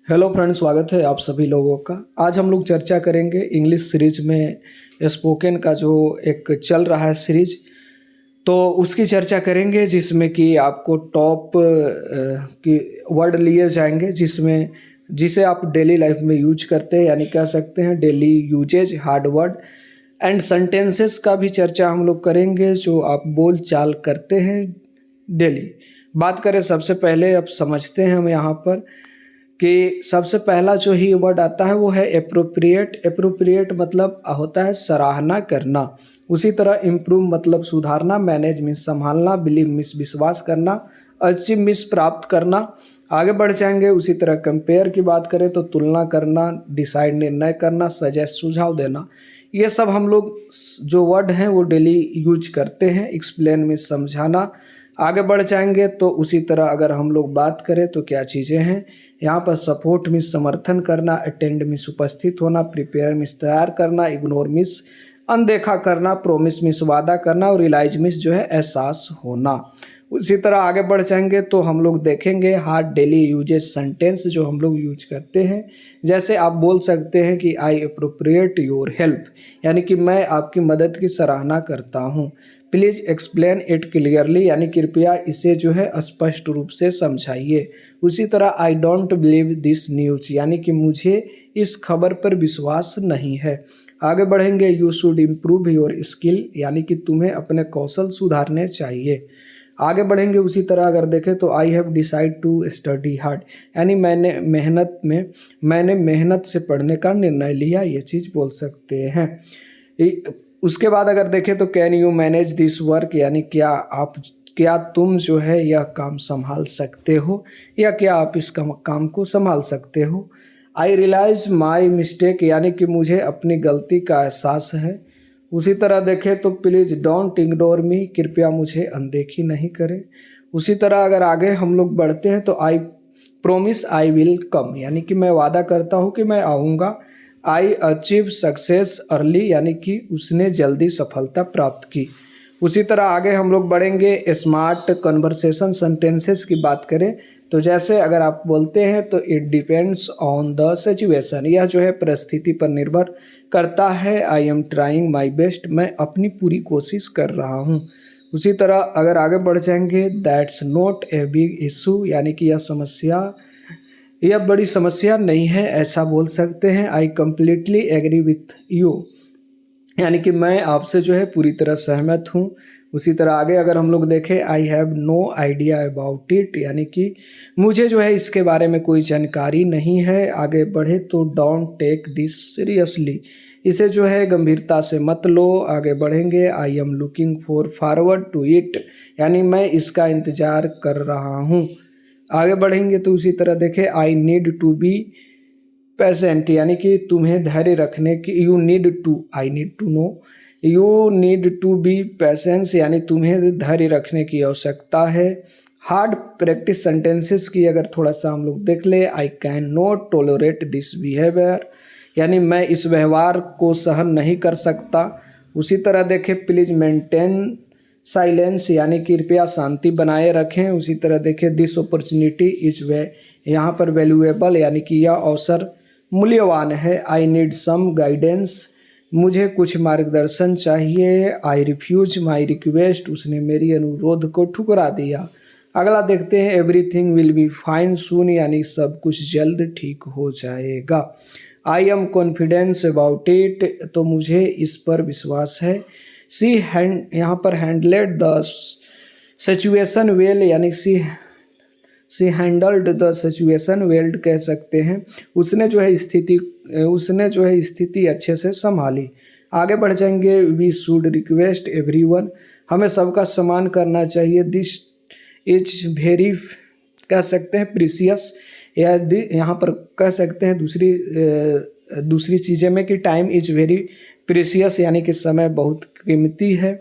Hello friends, स्वागत है आप सभी लोगों का। आज हम लोग चर्चा करेंगे इंग्लिश सीरीज में स्पोकन का जो एक चल रहा है सीरीज, तो उसकी चर्चा करेंगे जिसमें कि आपको टॉप की वर्ड लिए जाएंगे जिसमें जिसे आप डेली लाइफ में यूज करते हैं, यानी कह सकते हैं daily usages hard word and sentences का भी चर्चा हम लोग करेंगे जो आप बोल चाल करते हैं डेली। बात करें सबसे पहले, अब समझते हैं हम यहाँ पर कि सबसे पहला जो ही वर्ड आता है वो है एप्रोप्रिएट। एप्रोप्रिएट मतलब होता है सराहना करना। उसी तरह इम्प्रूव मतलब सुधारना, मैनेज मीन्स संभालना, बिलीव मीन्स विश्वास करना, अचीव मीन्स प्राप्त करना। आगे बढ़ जाएंगे। उसी तरह कंपेयर की बात करें तो तुलना करना, डिसाइड निर्णय करना, सजेस्ट सुझाव देना। ये सब हम लोग जो वर्ड हैं वो डेली यूज करते हैं। एक्सप्लेन मीन्स समझाना। आगे बढ़ जाएंगे तो उसी तरह अगर हम लोग बात करें तो क्या चीज़ें हैं यहाँ पर। सपोर्ट मीन्स समर्थन करना, अटेंड मीन्स उपस्थित होना, प्रिपेयर मीन्स तैयार करना, इग्नोर मीन्स अनदेखा करना, प्रोमिस मीन्स वादा करना और रियलाइज मीन्स जो है एहसास होना। उसी तरह आगे बढ़ जाएंगे तो हम लोग देखेंगे हार्ड डेली यूजेज सेंटेंस जो हम लोग यूज करते हैं। जैसे आप बोल सकते हैं कि आई अप्रोप्रिएट योर हेल्प, यानी कि मैं आपकी मदद की सराहना करता हूँ। प्लीज़ एक्सप्लेन इट क्लियरली, यानी कृपया इसे जो है स्पष्ट रूप से समझाइए। उसी तरह I don't believe this news, यानी कि मुझे इस खबर पर विश्वास नहीं है। आगे बढ़ेंगे। You should improve your skill, यानी कि तुम्हें अपने कौशल सुधारने चाहिए। आगे बढ़ेंगे। उसी तरह अगर देखें तो I have decide to study hard, यानी मैंने मेहनत से पढ़ने का निर्णय लिया, ये चीज़ बोल सकते हैं। उसके बाद अगर देखें तो can you manage this work, यानी क्या तुम जो है यह काम संभाल सकते हो, या क्या आप इस काम को संभाल सकते हो। आई रियलाइज माई मिस्टेक, यानी कि मुझे अपनी गलती का एहसास है। उसी तरह देखें तो प्लीज़ डोंट इग्नोर मी, कृपया मुझे अनदेखी नहीं करें। उसी तरह अगर आगे हम लोग बढ़ते हैं तो I promise I will come, यानी कि मैं वादा करता हूँ कि मैं आऊँगा। आई अचीव सक्सेस अर्ली, यानी कि उसने जल्दी सफलता प्राप्त की। उसी तरह आगे हम लोग बढ़ेंगे। स्मार्ट कन्वर्सेशन सेंटेंसेस की बात करें तो जैसे अगर आप बोलते हैं तो it depends on the situation, यह जो है परिस्थिति पर निर्भर करता है। I am trying my best, मैं अपनी पूरी कोशिश कर रहा हूँ। उसी तरह अगर आगे बढ़ जाएंगे, that's not a big issue, यानी कि यह बड़ी समस्या नहीं है, ऐसा बोल सकते हैं। I completely agree with you, यानी कि मैं आपसे जो है पूरी तरह सहमत हूँ। उसी तरह आगे अगर हम लोग देखें, I have no idea about it, यानी कि मुझे जो है इसके बारे में कोई जानकारी नहीं है। आगे बढ़े तो डोंट टेक दिस सीरियसली, इसे जो है गंभीरता से मत लो। आगे बढ़ेंगे। I am looking forward to it, यानी मैं इसका इंतज़ार कर रहा हूँ। आगे बढ़ेंगे तो उसी तरह देखें, पेशेंट, यानी कि तुम्हें धैर्य रखने की, you need to be patience, यानी तुम्हें धैर्य रखने की आवश्यकता है। हार्ड प्रैक्टिस सेंटेंसेस की अगर थोड़ा सा हम लोग देख ले, I can not tolerate this behaviour, यानी मैं इस व्यवहार को सहन नहीं कर सकता। उसी तरह देखें, प्लीज मेंटेन साइलेंस, यानी कृपया शांति बनाए रखें। उसी तरह देखें, दिस अपॉर्चुनिटी इज वे, यहाँ पर वैल्यूएबल, यानी कि यह अवसर मूल्यवान है। आई नीड सम गाइडेंस, मुझे कुछ मार्गदर्शन चाहिए। आई रिफ्यूज माई रिक्वेस्ट, उसने मेरी अनुरोध को ठुकरा दिया। अगला देखते हैं। एवरीथिंग विल बी फाइन सून, यानी सब कुछ जल्द ठीक हो जाएगा। I am confidence about it, तो मुझे इस पर विश्वास है। यहाँ पर हैंडलेड द सिचुएशन वेल, यानी सी हैंडल्ड द सिचुएशन वेल कह सकते हैं। उसने जो है स्थिति अच्छे से संभाली। आगे बढ़ जाएंगे। वी शुड रिक्वेस्ट एवरीवन, हमें सबका सम्मान करना चाहिए। दिस इज वेरी कह सकते हैं प्रीसियस, या यहाँ पर कह सकते हैं दूसरी चीज़ें में कि टाइम इज वेरी प्रीसियस, यानी कि समय बहुत कीमती है।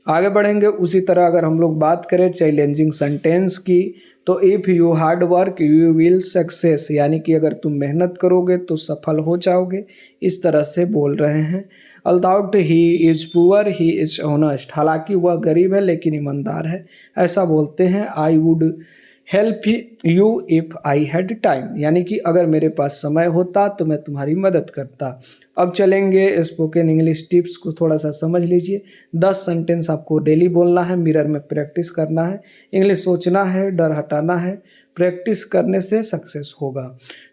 आगे बढ़ेंगे। उसी तरह अगर हम लोग बात करें चैलेंजिंग सेंटेंस की तो if you hard work you will success, यानी कि अगर तुम मेहनत करोगे तो सफल हो जाओगे, इस तरह से बोल रहे हैं। Although he is poor he is honest, हालांकि वह गरीब है लेकिन ईमानदार है, ऐसा बोलते हैं। I would help you if I had time, यानी कि अगर मेरे पास समय होता तो मैं तुम्हारी मदद करता। अब चलेंगे स्पोकन इंग्लिश टिप्स को थोड़ा सा समझ लीजिए। 10 सेंटेंस आपको डेली बोलना है, मिरर में प्रैक्टिस करना है, इंग्लिश सोचना है, डर हटाना है, प्रैक्टिस करने से सक्सेस होगा।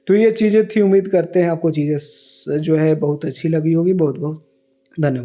तो ये चीज़ें थी, उम्मीद करते हैं आपको चीज़ें जो है बहुत अच्छी लगी होगी। बहुत बहुत धन्यवाद।